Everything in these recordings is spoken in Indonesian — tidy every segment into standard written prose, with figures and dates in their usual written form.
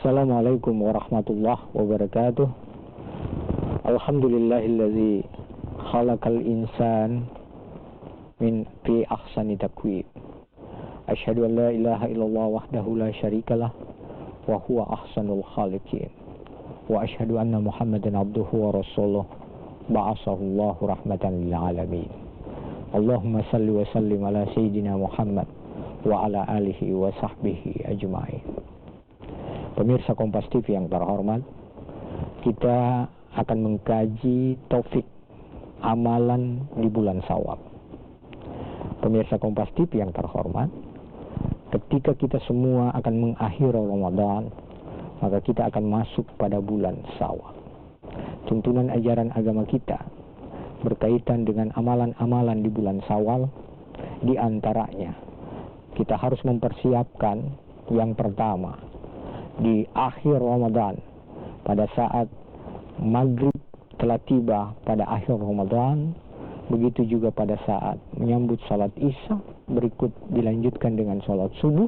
Assalamualaikum warahmatullahi wabarakatuh. Alhamdulillahilladzi khalaqal insan min fi ahsani taqwim. Asyhadu an la ilaha illallah wahdahu la syarikalah wa huwa ahsanul khaliqin. Wa asyhadu anna Muhammadan abduhu wa rasuluh ba'asahu rahmatan lil alamin. Allahumma salli wa sallim ala sayyidina Muhammad wa ala alihi wa sahbihi ajma'in. Pemirsa Kompas TV yang terhormat, kita akan mengkaji topik amalan di bulan Syawal. Pemirsa Kompas TV yang terhormat, ketika kita semua akan mengakhiri Ramadan, maka kita akan masuk pada bulan Syawal. Tuntunan ajaran agama kita berkaitan dengan amalan-amalan di bulan Syawal, di antaranya kita harus mempersiapkan yang pertama, di akhir Ramadan, pada saat maghrib telah tiba pada akhir Ramadan, begitu juga pada saat menyambut salat Isya, berikut dilanjutkan dengan salat subuh,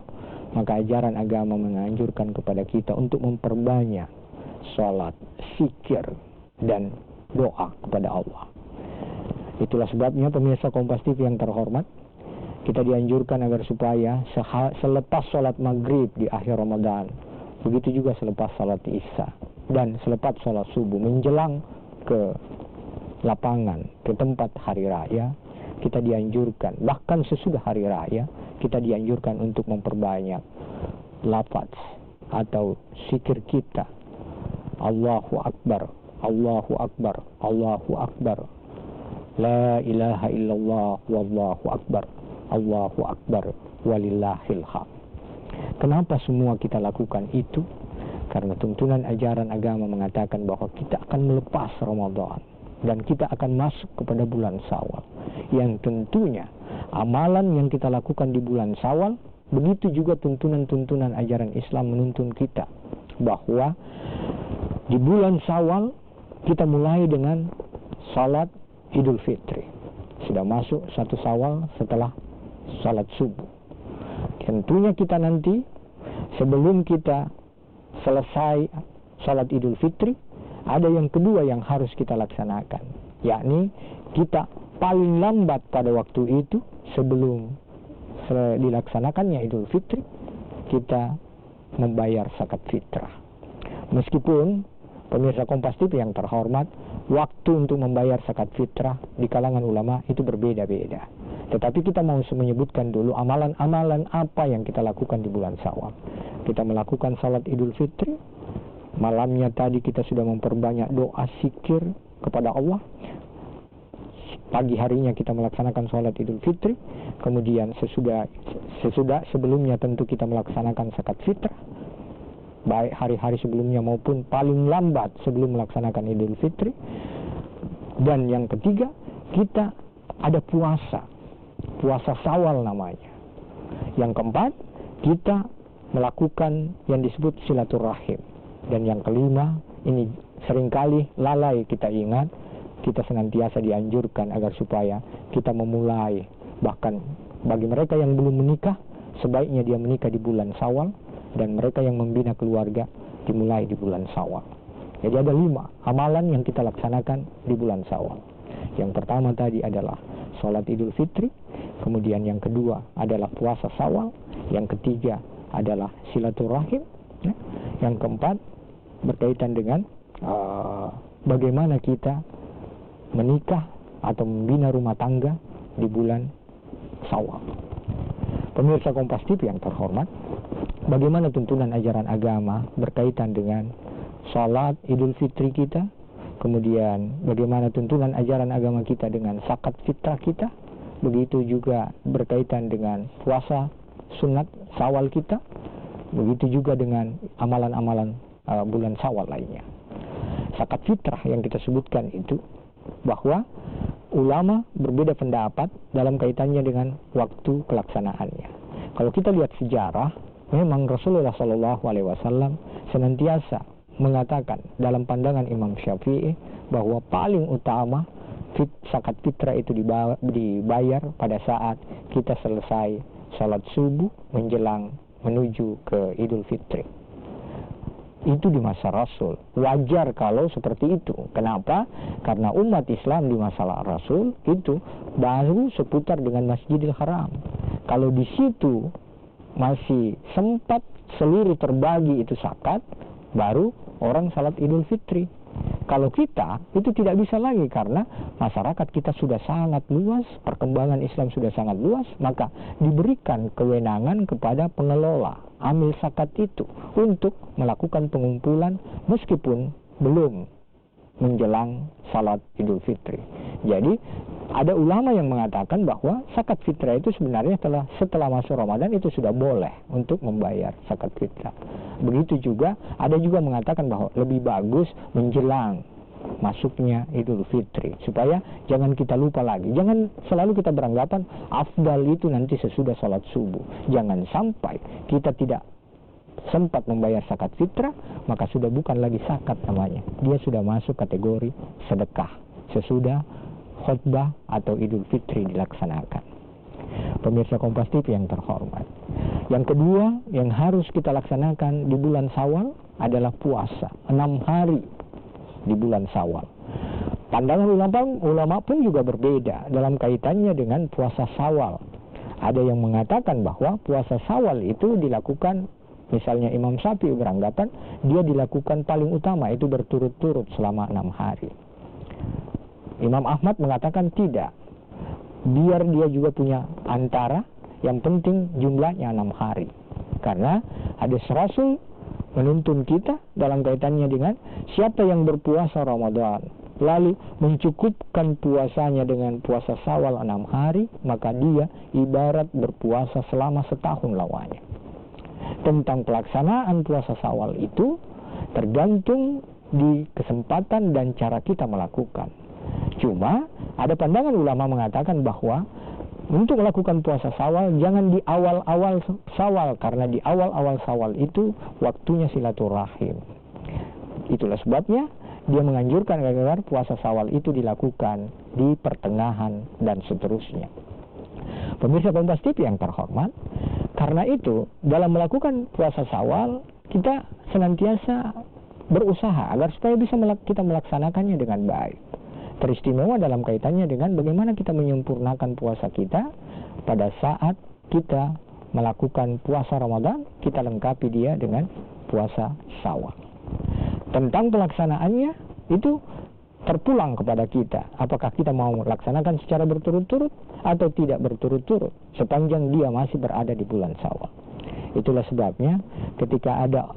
maka ajaran agama menganjurkan kepada kita untuk memperbanyak salat, zikir, dan doa kepada Allah. Itulah sebabnya pemirsa Kompas TV yang terhormat, kita dianjurkan agar supaya selepas salat maghrib di akhir Ramadan, begitu juga selepas salat Isya dan selepas salat subuh menjelang ke lapangan, ke tempat hari raya, kita dianjurkan, bahkan sesudah hari raya, kita dianjurkan untuk memperbanyak lafaz atau zikir kita. Allahu Akbar, Allahu Akbar, Allahu Akbar, La ilaha illallah, Wallahu Akbar, Allahu Akbar, walillahil hamd. Kenapa semua kita lakukan itu? Karena tuntunan ajaran agama mengatakan bahwa kita akan melepas Ramadan dan kita akan masuk kepada bulan Syawal, yang tentunya amalan yang kita lakukan di bulan Syawal, begitu juga tuntunan-tuntunan ajaran Islam menuntun kita bahwa di bulan Syawal kita mulai dengan salat Idul Fitri. Sudah masuk 1 Syawal setelah salat subuh. Tentunya kita nanti sebelum kita selesai salat Idul Fitri, ada yang kedua yang harus kita laksanakan, yakni kita paling lambat pada waktu itu sebelum dilaksanakannya Idul Fitri, kita membayar zakat fitrah. Meskipun pemirsa Kompas TV yang terhormat, waktu untuk membayar zakat fitrah di kalangan ulama itu berbeda-beda. Tetapi kita mau menyebutkan dulu amalan-amalan apa yang kita lakukan di bulan Syawal. Kita melakukan salat Idul Fitri, malamnya tadi kita sudah memperbanyak doa zikir kepada Allah. Pagi harinya kita melaksanakan salat Idul Fitri, kemudian sebelumnya tentu kita melaksanakan zakat fitrah, baik hari-hari sebelumnya maupun paling lambat sebelum melaksanakan Idul Fitri. Dan yang ketiga, kita ada puasa Syawal namanya. Yang keempat, kita melakukan yang disebut silaturahim. Dan yang kelima, ini seringkali lalai kita ingat, kita senantiasa dianjurkan agar supaya kita memulai, bahkan bagi mereka yang belum menikah, sebaiknya dia menikah di bulan Syawal, dan mereka yang membina keluarga dimulai di bulan Syawal. Jadi ada 5 amalan yang kita laksanakan di bulan Syawal. Yang pertama tadi adalah salat Idul Fitri, kemudian yang kedua adalah puasa Syawal, yang ketiga adalah silaturahim, yang keempat berkaitan dengan bagaimana kita menikah atau membina rumah tangga di bulan Syawal. Pemirsa Kompas TV yang terhormat, bagaimana tuntunan ajaran agama berkaitan dengan salat Idul Fitri kita, kemudian bagaimana tuntunan ajaran agama kita dengan zakat fitrah kita, begitu juga berkaitan dengan puasa sunat Syawal kita, begitu juga dengan amalan-amalan bulan Syawal lainnya. Zakat fitrah yang kita sebutkan itu, bahwa ulama berbeda pendapat dalam kaitannya dengan waktu pelaksanaannya. Kalau kita lihat sejarah, memang Rasulullah SAW senantiasa mengatakan dalam pandangan Imam Syafi'i bahwa paling utama zakat fitrah itu dibayar pada saat kita selesai salat subuh menjelang menuju ke Idul Fitri. itu di masa Rasul. Wajar kalau seperti itu. Kenapa? Karena umat Islam di masa Rasul itu baru seputar dengan Masjidil Haram. Kalau di situ masih sempat seluruh terbagi itu zakat, baru orang salat Idul Fitri. Kalau kita itu tidak bisa lagi karena masyarakat kita sudah sangat luas, perkembangan Islam sudah sangat luas, maka diberikan kewenangan kepada pengelola amil zakat itu untuk melakukan pengumpulan meskipun belum menjelang salat Idul Fitri. Jadi ada ulama yang mengatakan bahwa zakat fitrah itu sebenarnya setelah masuk Ramadan itu sudah boleh untuk membayar zakat fitrah. Begitu juga ada juga mengatakan bahwa lebih bagus menjelang masuknya Idul Fitri, supaya jangan kita lupa lagi. Jangan selalu kita beranggapan afdal itu nanti sesudah salat subuh. Jangan sampai kita tidak sempat membayar zakat fitrah, maka sudah bukan lagi zakat namanya. Dia sudah masuk kategori sedekah sesudah khutbah atau Idul Fitri dilaksanakan. Pemirsa Kompas TV yang terhormat, yang kedua yang harus kita laksanakan di bulan Syawal adalah puasa 6 hari di bulan Syawal. Pandangan ulama pun juga berbeda dalam kaitannya dengan puasa Syawal. Ada yang mengatakan bahwa puasa Syawal itu dilakukan, misalnya Imam Syafi'i beranggapan dia dilakukan paling utama itu berturut-turut selama 6 hari. Imam Ahmad mengatakan tidak, biar dia juga punya antara, yang penting jumlahnya 6 hari. Karena hadis Rasul menuntun kita dalam kaitannya dengan siapa yang berpuasa Ramadan lalu mencukupkan puasanya dengan puasa Syawal 6 hari, maka dia ibarat berpuasa selama setahun lamanya. Tentang pelaksanaan puasa Syawal itu tergantung di kesempatan dan cara kita melakukan. Cuma ada pandangan ulama mengatakan bahwa untuk melakukan puasa Syawal jangan di awal-awal Syawal, karena di awal-awal Syawal itu waktunya silaturahim. Itulah sebabnya dia menganjurkan agar puasa Syawal itu dilakukan di pertengahan dan seterusnya. Pemirsa Kompas TV yang terhormat, karena itu dalam melakukan puasa Syawal kita senantiasa berusaha agar supaya bisa kita melaksanakannya dengan baik. Teristimewa dalam kaitannya dengan bagaimana kita menyempurnakan puasa kita pada saat kita melakukan puasa Ramadan, kita lengkapi dia dengan puasa Syawal. Tentang pelaksanaannya itu terpulang kepada kita, apakah kita mau melaksanakan secara berturut-turut atau tidak berturut-turut sepanjang dia masih berada di bulan Syawal. Itulah sebabnya ketika ada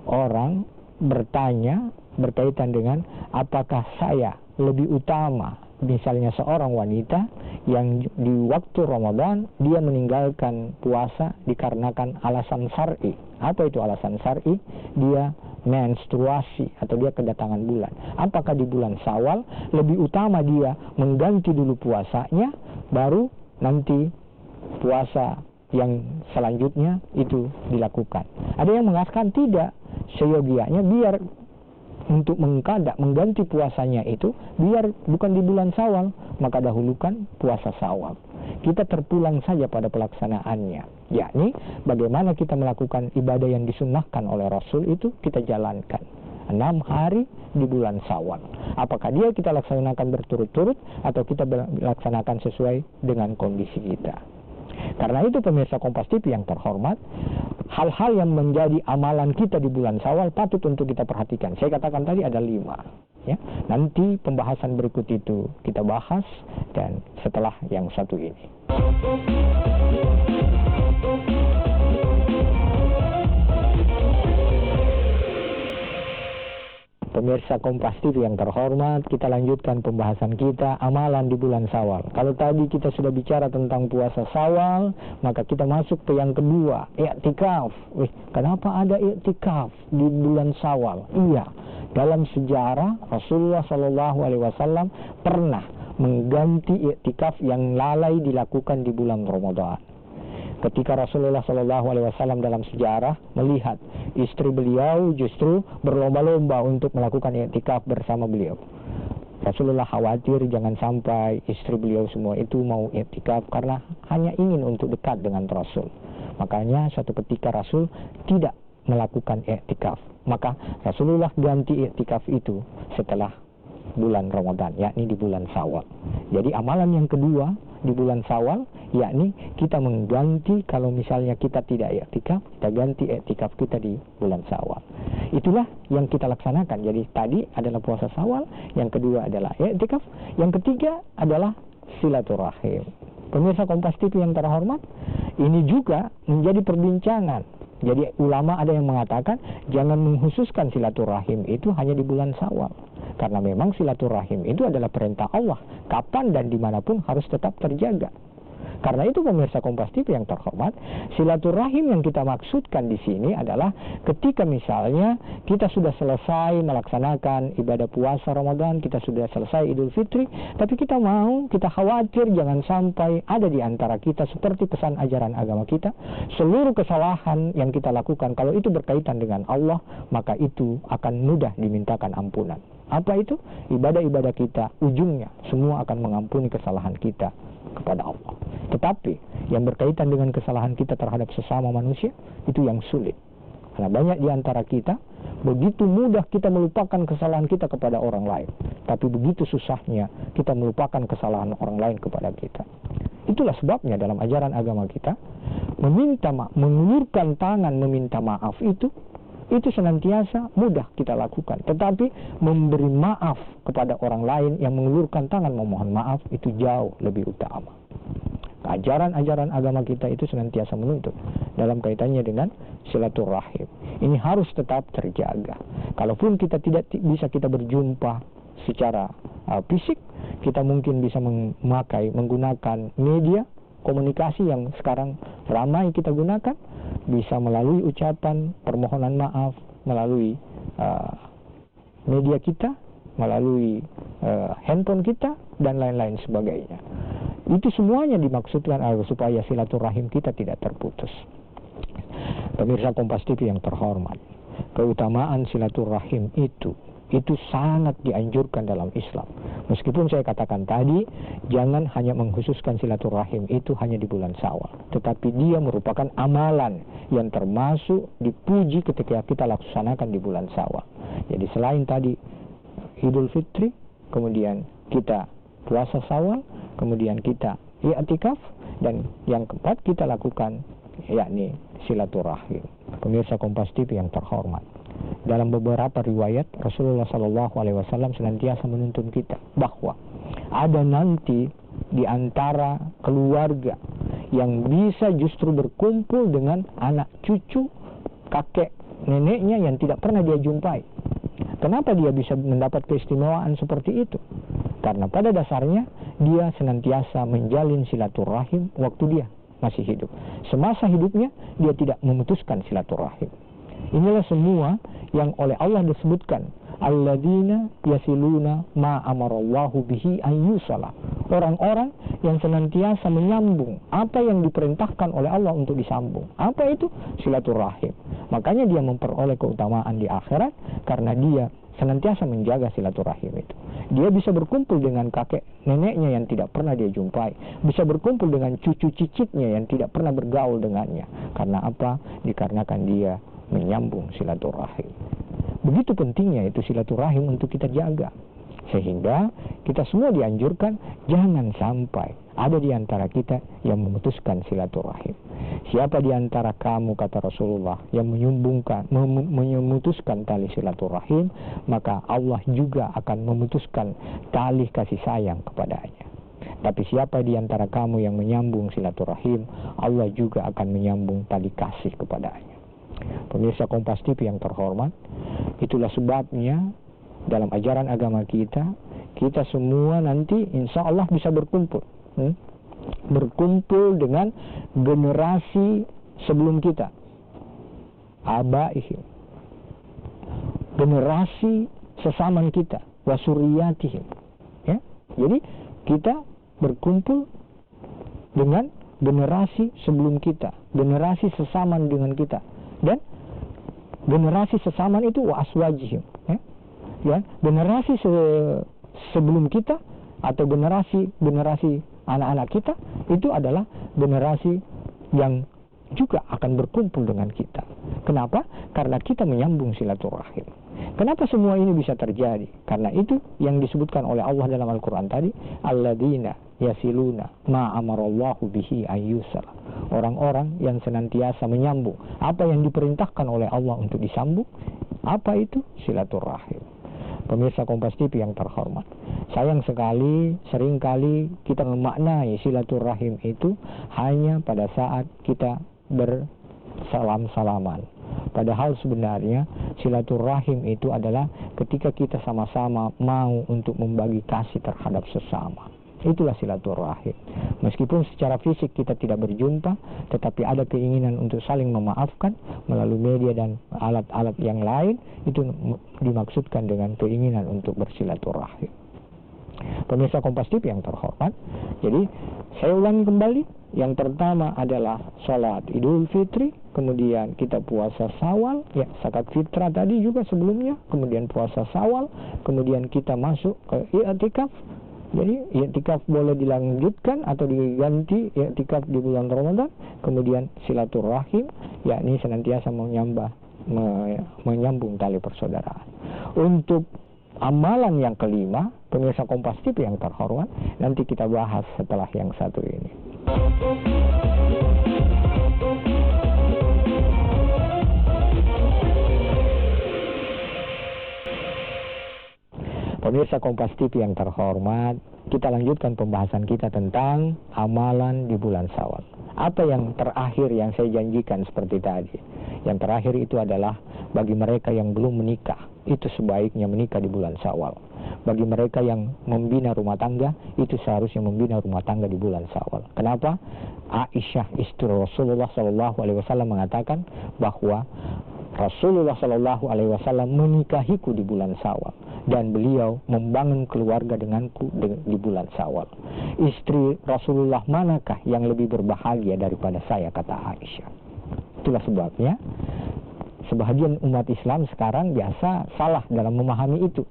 orang bertanya berkaitan dengan apakah saya lebih utama, misalnya seorang wanita yang di waktu Ramadan dia meninggalkan puasa dikarenakan alasan syar'i. Apa itu alasan syar'i? Dia menstruasi atau dia kedatangan bulan. Apakah di bulan Syawal lebih utama dia mengganti dulu puasanya, baru nanti puasa yang selanjutnya itu dilakukan? Ada yang mengatakan tidak, seyogianya biar untuk mengganti puasanya itu biar bukan di bulan Syawal, maka dahulukan puasa Syawal. Kita terpulang saja pada pelaksanaannya, yakni bagaimana kita melakukan ibadah yang disunnahkan oleh Rasul itu kita jalankan 6 hari di bulan Syawal. Apakah dia kita laksanakan berturut-turut atau kita laksanakan sesuai dengan kondisi kita. Karena itu pemirsa Kompas TV yang terhormat, hal-hal yang menjadi amalan kita di bulan Syawal patut untuk kita perhatikan. Saya katakan tadi ada 5 ya. Nanti pembahasan berikut itu kita bahas dan setelah yang satu ini. Pemirsa Kompas TV yang terhormat, kita lanjutkan pembahasan kita amalan di bulan Syawal. Kalau tadi kita sudah bicara tentang puasa Syawal, maka kita masuk ke yang kedua, i'tikaf. Kenapa ada i'tikaf di bulan Syawal? Iya, dalam sejarah Rasulullah SAW pernah mengganti i'tikaf yang lalai dilakukan di bulan Ramadan. Ketika Rasulullah SAW dalam sejarah melihat istri beliau justru berlomba-lomba untuk melakukan i'tikaf bersama beliau, Rasulullah khawatir jangan sampai istri beliau semua itu mau i'tikaf karena hanya ingin untuk dekat dengan Rasul. Makanya suatu ketika Rasul tidak melakukan i'tikaf. Maka Rasulullah ganti i'tikaf itu setelah bulan Ramadan, yakni di bulan Syawal. Jadi amalan yang kedua di bulan Syawal, yakni kita mengganti, kalau misalnya kita tidak i'tikaf, kita ganti i'tikaf kita di bulan Syawal. Itulah yang kita laksanakan. Jadi tadi adalah puasa Syawal, yang kedua adalah i'tikaf, yang ketiga adalah silaturahim. Pemirsa Kompas TV yang terhormat, ini juga menjadi perbincangan. Jadi ulama ada yang mengatakan jangan menghususkan silaturahim itu hanya di bulan Syawal, karena memang silaturahim itu adalah perintah Allah, kapan dan dimanapun harus tetap terjaga. Karena itu pemirsa Kompas TV yang terhormat, silaturahim yang kita maksudkan di sini adalah ketika misalnya kita sudah selesai melaksanakan ibadah puasa Ramadan, kita sudah selesai Idul Fitri, tapi kita khawatir jangan sampai ada di antara kita, seperti pesan ajaran agama kita, seluruh kesalahan yang kita lakukan, kalau itu berkaitan dengan Allah, maka itu akan mudah dimintakan ampunan. Apa itu? Ibadah-ibadah kita ujungnya semua akan mengampuni kesalahan kita kepada Allah. Tetapi yang berkaitan dengan kesalahan kita terhadap sesama manusia, itu yang sulit. Karena banyak di antara kita begitu mudah kita melupakan kesalahan kita kepada orang lain, tapi begitu susahnya kita melupakan kesalahan orang lain kepada kita. Itulah sebabnya dalam ajaran agama kita, mengulurkan tangan meminta maaf itu senantiasa mudah kita lakukan. Tetapi memberi maaf kepada orang lain yang mengulurkan tangan memohon maaf itu jauh lebih utama. Ajaran-ajaran agama kita itu senantiasa menuntut dalam kaitannya dengan silaturahim. Ini harus tetap terjaga. Kalaupun kita tidak bisa kita berjumpa secara fisik, kita mungkin bisa menggunakan media komunikasi yang sekarang ramai kita gunakan, bisa melalui ucapan permohonan maaf, melalui media kita, melalui handphone kita, dan lain-lain sebagainya. Itu semuanya dimaksudkan agar supaya silaturahim kita tidak terputus. Pemirsa Kompas TV yang terhormat, keutamaan silaturahim itu sangat dianjurkan dalam Islam. Meskipun saya katakan tadi, jangan hanya mengkhususkan silaturahim itu hanya di bulan Syawal, tetapi dia merupakan amalan yang termasuk dipuji ketika kita laksanakan di bulan Syawal. Jadi selain tadi Idul Fitri, kemudian kita puasa Syawal, kemudian kita i'tikaf, dan yang keempat kita lakukan yakni silaturahim. Pemirsa Kompas TV yang terhormat, dalam beberapa riwayat Rasulullah SAW senantiasa menuntun kita bahwa ada nanti di antara keluarga yang bisa justru berkumpul dengan anak cucu kakek neneknya yang tidak pernah dia jumpai. Kenapa dia bisa mendapat keistimewaan seperti itu? Karena pada dasarnya dia senantiasa menjalin silaturahim waktu dia masih hidup. Semasa hidupnya dia tidak memutuskan silaturahim. Inilah semua yang oleh Allah disebutkan, alladzina yasiluna ma amarallahu bihi an yusala. Orang-orang yang senantiasa menyambung apa yang diperintahkan oleh Allah untuk disambung. Apa itu? Silaturahim. Makanya dia memperoleh keutamaan di akhirat karena dia senantiasa menjaga silaturahim itu. Dia bisa berkumpul dengan kakek neneknya yang tidak pernah dia jumpai, bisa berkumpul dengan cucu cicitnya yang tidak pernah bergaul dengannya. Karena apa? Dikarenakan dia menyambung silaturahim. Begitu pentingnya itu silaturahim untuk kita jaga, sehingga kita semua dianjurkan jangan sampai ada di antara kita yang memutuskan silaturahim. Siapa di antara kamu, kata Rasulullah, yang memutuskan tali silaturahim, maka Allah juga akan memutuskan tali kasih sayang kepadanya. Tapi siapa di antara kamu yang menyambung silaturahim, Allah juga akan menyambung tali kasih kepadanya. Pemirsa Kompas TV yang terhormat, itulah sebabnya dalam ajaran agama kita, kita semua nanti insya Allah bisa berkumpul dengan generasi sebelum kita, abaihim, generasi sesaman kita, wasuriyatihim, ya. Jadi kita berkumpul dengan generasi sebelum kita, generasi sesaman dengan kita, dan generasi sesaman itu wa aswajihim, ya, generasi sebelum kita atau generasi anak-anak kita itu adalah generasi yang juga akan berkumpul dengan kita. Kenapa? Karena kita menyambung silaturahim. Kenapa semua ini bisa terjadi? Karena itu yang disebutkan oleh Allah dalam Al-Quran tadi, alladzina yasiluna ma amarallahu bihi ayyusal. Orang-orang yang senantiasa menyambung apa yang diperintahkan oleh Allah untuk disambung. Apa itu? Silaturahim. Pemirsa Kompas TV yang terhormat, sayang sekali seringkali kita memaknai silaturahim itu hanya pada saat kita bersalam-salaman. Padahal sebenarnya silaturahim itu adalah ketika kita sama-sama mau untuk membagi kasih terhadap sesama. Itulah silaturahim. Meskipun secara fisik kita tidak berjumpa, tetapi ada keinginan untuk saling memaafkan melalui media dan alat-alat yang lain, itu dimaksudkan dengan keinginan untuk bersilaturahim. Pemirsa Kompas TV yang terhormat, jadi saya ulangi kembali, yang pertama adalah sholat Idul Fitri, kemudian kita puasa Syawal, ya zakat fitrah tadi juga sebelumnya, kemudian puasa Syawal, kemudian kita masuk ke i'tikaf. Jadi i'tikaf boleh dilanjutkan atau diganti i'tikaf di bulan Ramadan, kemudian silaturahim, yakni senantiasa menyambung tali persaudaraan. Untuk amalan yang kelima, pemirsa Kompas TV yang terhormat, nanti kita bahas setelah yang satu ini. Pemirsa Kompas TV yang terhormat, kita lanjutkan pembahasan kita tentang amalan di bulan Syawal. Apa yang terakhir yang saya janjikan seperti tadi? Yang terakhir itu adalah bagi mereka yang belum menikah, itu sebaiknya menikah di bulan Syawal. Bagi mereka yang membina rumah tangga, itu seharusnya membina rumah tangga di bulan Syawal. Kenapa? Aisyah istri Rasulullah SAW mengatakan bahwa Rasulullah SAW menikahiku di bulan Syawal, dan beliau membangun keluarga denganku di bulan Syawal. Istri Rasulullah manakah yang lebih berbahagia daripada saya, kata Aisyah. Itulah sebabnya sebahagian umat Islam sekarang biasa salah dalam memahami itu,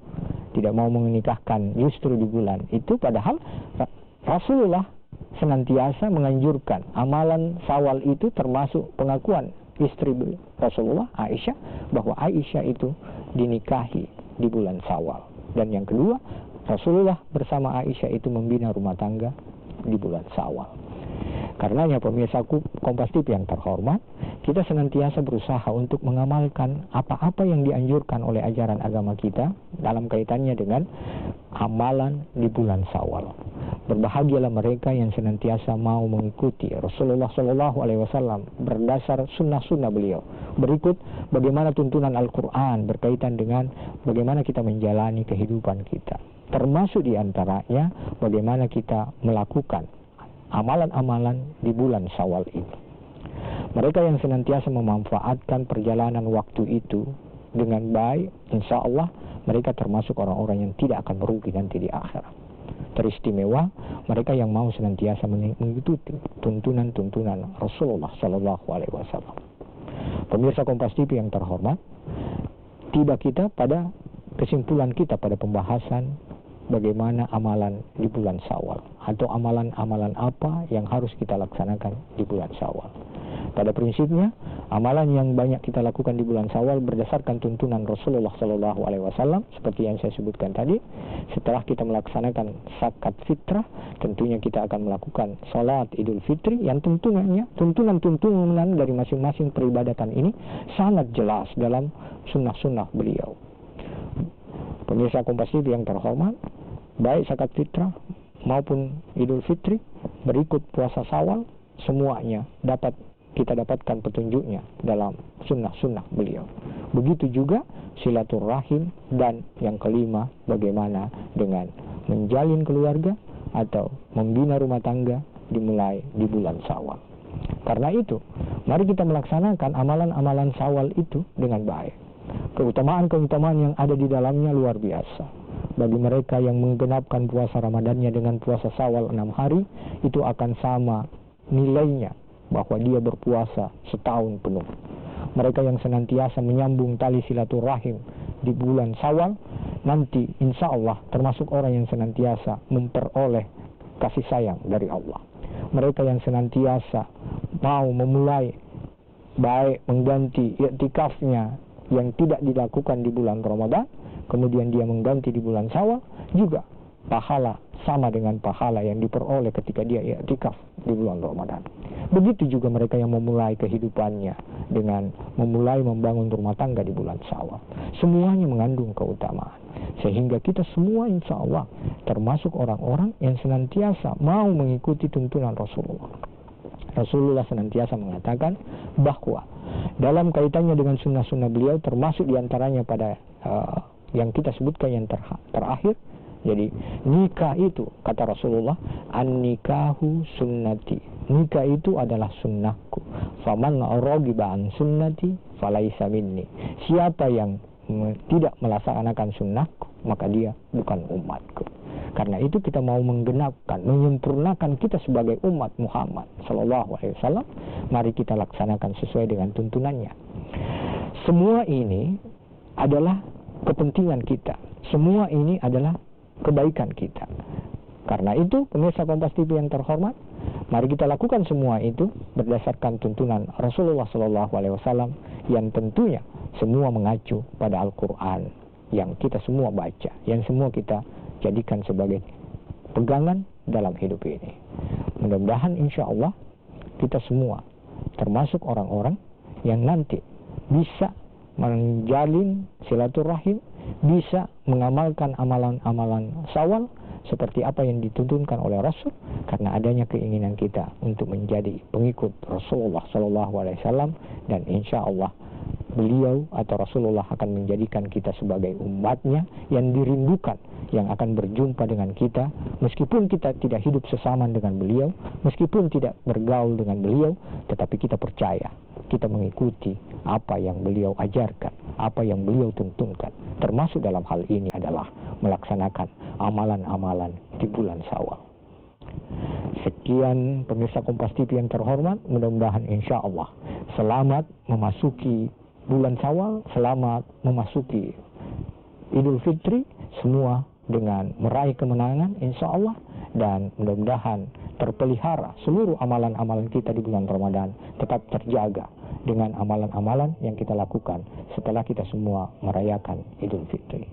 tidak mau menikahkan justru di bulan itu, padahal Rasulullah senantiasa menganjurkan amalan Syawal itu, termasuk pengakuan istri Rasulullah Aisyah bahwa Aisyah itu dinikahi di bulan Syawal. Dan yang kedua, Rasulullah bersama Aisyah itu membina rumah tangga di bulan Syawal. Karenanya pemirsa Kompas TV yang terhormat, kita senantiasa berusaha untuk mengamalkan apa-apa yang dianjurkan oleh ajaran agama kita dalam kaitannya dengan amalan di bulan Syawal. Berbahagialah mereka yang senantiasa mau mengikuti Rasulullah SAW berdasar sunnah-sunnah beliau. Berikut bagaimana tuntunan Al-Quran berkaitan dengan bagaimana kita menjalani kehidupan kita. Termasuk diantaranya bagaimana kita melakukan amalan-amalan di bulan Syawal ini. Mereka yang senantiasa memanfaatkan perjalanan waktu itu dengan baik, insya Allah mereka termasuk orang-orang yang tidak akan merugi nanti di akhirat. Teristimewa mereka yang mau senantiasa mengikuti tuntunan-tuntunan Rasulullah SAW. Pemirsa Kompas TV yang terhormat, tiba kita pada kesimpulan kita pada pembahasan bagaimana amalan di bulan Syawal, atau amalan-amalan apa yang harus kita laksanakan di bulan Syawal. Pada prinsipnya, amalan yang banyak kita lakukan di bulan Syawal berdasarkan tuntunan Rasulullah SAW, seperti yang saya sebutkan tadi. Setelah kita melaksanakan zakat fitrah, tentunya kita akan melakukan salat Idul Fitri, yang tentunya tuntunan dari masing-masing peribadatan ini sangat jelas dalam sunnah-sunnah beliau. Pemirsa Kompas TV yang terhormat, baik zakat fitrah maupun Idul Fitri, berikut puasa Syawal, semuanya dapat kita dapatkan petunjuknya dalam sunnah-sunnah beliau. Begitu juga silaturahim, dan yang kelima bagaimana dengan menjalin keluarga atau membina rumah tangga dimulai di bulan Syawal. Karena itu, mari kita melaksanakan amalan-amalan Syawal itu dengan baik. Keutamaan-keutamaan yang ada di dalamnya luar biasa. Bagi mereka yang menggenapkan puasa Ramadannya dengan puasa Syawal 6 hari, itu akan sama nilainya bahwa dia berpuasa setahun penuh. Mereka yang senantiasa menyambung tali silaturahim di bulan Syawal, nanti insya Allah termasuk orang yang senantiasa memperoleh kasih sayang dari Allah. Mereka yang senantiasa mau memulai baik mengganti i'tikafnya yang tidak dilakukan di bulan Ramadan, kemudian dia mengganti di bulan Syawal, juga pahala sama dengan pahala yang diperoleh ketika dia i'tikaf di bulan Ramadan. Begitu juga mereka yang memulai kehidupannya dengan memulai membangun rumah tangga di bulan Syawal. Semuanya mengandung keutamaan. Sehingga kita semua insya Allah termasuk orang-orang yang senantiasa mau mengikuti tuntunan Rasulullah. Rasulullah senantiasa mengatakan bahwa dalam kaitannya dengan sunnah-sunnah beliau, termasuk diantaranya pada yang kita sebutkan yang terakhir, jadi nikah itu, kata Rasulullah, an-nikahu sunnati, nikah itu adalah sunnahku, faman raghiba an sunnati falaisa minni, siapa yang tidak melaksanakan sunnahku maka dia bukan umatku. Karena itu kita mau menggenapkan, menyempurnakan kita sebagai umat Muhammad Sallallahu Alaihi Wasallam, mari kita laksanakan sesuai dengan tuntunannya. Semua ini adalah kepentingan kita, semua ini adalah kebaikan kita. Karena itu pemirsa Kompas TV yang terhormat, mari kita lakukan semua itu berdasarkan tuntunan Rasulullah Sallallahu Alaihi Wasallam yang tentunya semua mengacu pada Al-Quran yang kita semua baca, yang semua kita jadikan sebagai pegangan dalam hidup ini. Mudah-mudahan insya Allah kita semua termasuk orang-orang yang nanti bisa menjalin silaturahim, bisa mengamalkan amalan-amalan Syawal seperti apa yang dituntunkan oleh Rasul, karena adanya keinginan kita untuk menjadi pengikut Rasulullah Sallallahu Alaihi Wasallam, dan insya Allah beliau atau Rasulullah akan menjadikan kita sebagai umatnya yang dirindukan, yang akan berjumpa dengan kita meskipun kita tidak hidup sesamaan dengan beliau, meskipun tidak bergaul dengan beliau, tetapi kita percaya, kita mengikuti apa yang beliau ajarkan, apa yang beliau tuntunkan. Termasuk dalam hal ini adalah melaksanakan amalan-amalan di bulan Syawal. Sekian pemirsa Kompas TV yang terhormat, mudah-mudahan insya Allah selamat memasuki bulan Syawal, selamat memasuki Idul Fitri, semua dengan meraih kemenangan insya Allah, dan mudah-mudahan terpelihara seluruh amalan-amalan kita di bulan Ramadan tetap terjaga dengan amalan-amalan yang kita lakukan setelah kita semua merayakan Idul Fitri.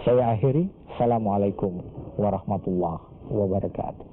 Saya akhiri, Assalamualaikum warahmatullahi wabarakatuh.